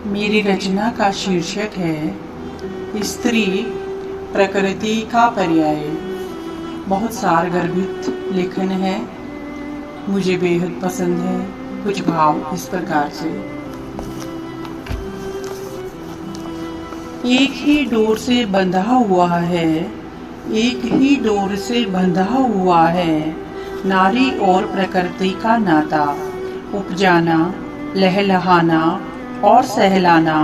मेरी रचना का शीर्षक है स्त्री प्रकृति का पर्याय। बहुत सारगर्भित लेखन है, मुझे बेहद पसंद है। कुछ भाव इस प्रकार से। एक ही डोर से बंधा हुआ है, एक ही डोर से बंधा हुआ है नारी और प्रकृति का नाता। उपजाना, लहलहाना और सहलाना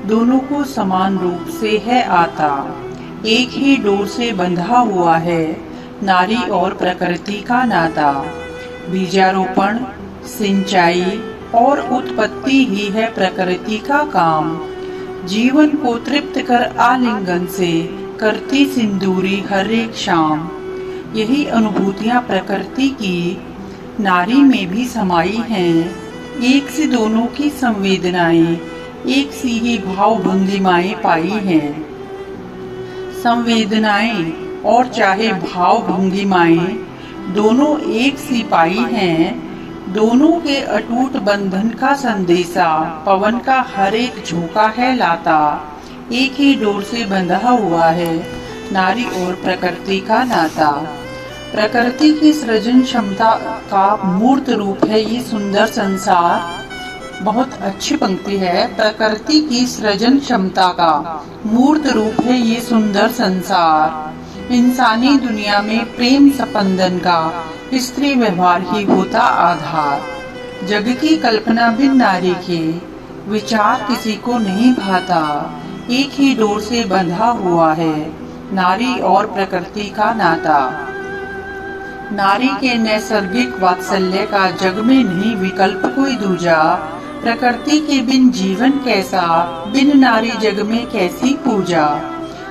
दोनों को समान रूप से है आता। एक ही डोर से बंधा हुआ है नारी और प्रकृति का नाता। बीजारोपण, सिंचाई और उत्पत्ति ही है प्रकृति का काम। जीवन को तृप्त कर आलिंगन से करती सिंदूरी हर एक शाम। यही अनुभूतियां प्रकृति की नारी में भी समाई हैं। एक सी दोनों की संवेदनाएं, एक सी ही भाव भंगिमाएं पाई हैं। संवेदनाएं और चाहे भाव भंगिमाएं दोनों एक सी पाई हैं। दोनों के अटूट बंधन का संदेशा पवन का हर एक झोंका है लाता। एक ही डोर से बंधा हुआ है नारी और प्रकृति का नाता। प्रकृति की सृजन क्षमता का मूर्त रूप है ये सुंदर संसार। बहुत अच्छी पंक्ति है। प्रकृति की सृजन क्षमता का मूर्त रूप है ये सुंदर संसार। इंसानी दुनिया में प्रेम स्पंदन का स्त्री व्यवहार ही होता आधार। जग की कल्पना बिन नारी के विचार किसी को नहीं भाता। एक ही डोर से बंधा हुआ है नारी और प्रकृति का नाता। नारी के नैसर्गिक वात्सल्य का जग में नहीं विकल्प कोई दूजा। प्रकृति के बिन जीवन कैसा, बिन नारी जग में कैसी पूजा।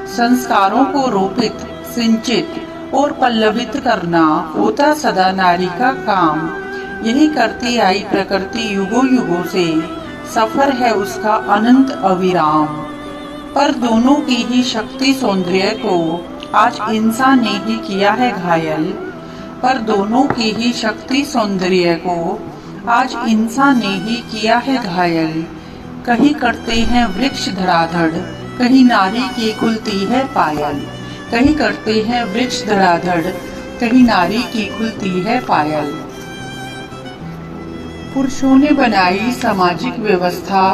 संस्कारों को रोपित, सिंचित और पल्लवित करना होता सदा नारी का काम। यही करती आई प्रकृति युगों युगों से, सफर है उसका अनंत अविराम। पर दोनों की ही शक्ति सौंदर्य को आज इंसान ने ही किया है घायल। पर दोनों की ही शक्ति सौंदर्य को आज इंसान ने ही किया है घायल। कहीं करते हैं वृक्ष धड़ाधड़, कहीं नारी की खुलती है पायल। कहीं करते हैं वृक्ष धड़ाधड़, कहीं नारी की खुलती है पायल। पुरुषों ने बनाई सामाजिक व्यवस्था,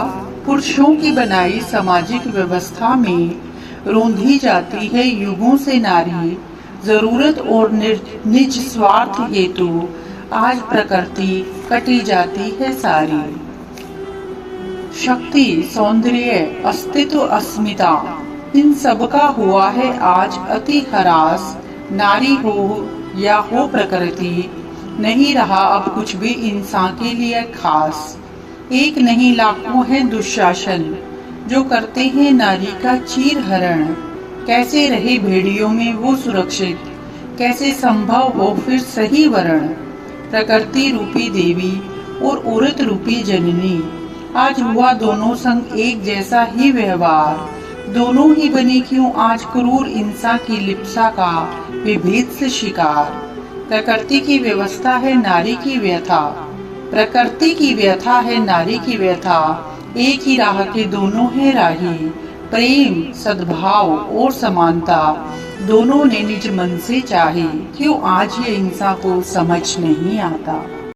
पुरुषों की बनाई सामाजिक व्यवस्था में रोंधी जाती है युगों से नारी। जरूरत और निज स्वार्थ हेतु आज प्रकृति कटी जाती है सारी। शक्ति, सौंदर्य, अस्तित्व, अस्मिता इन सब का हुआ है आज अति ह्रास। नारी हो या हो प्रकृति, नहीं रहा अब कुछ भी इंसान के लिए खास। एक नहीं लाखों हैं दुशासन जो करते हैं नारी का चीर हरण। कैसे रहे भेड़ियों में वो सुरक्षित, कैसे संभव हो फिर सही वरण। प्रकृति रूपी देवी और औरत रूपी जननी, आज हुआ दोनों संग एक जैसा ही व्यवहार। दोनों ही बने क्यों आज क्रूर इंसान की लिप्सा का विभेद से शिकार। प्रकृति की व्यवस्था है नारी की व्यथा, प्रकृति की व्यथा है नारी की व्यथा। एक ही राह के दोनों है राही, प्रेम, सद्भाव और समानता दोनों ने निज मन से चाही। क्यों आज ये इंसान को समझ नहीं आता।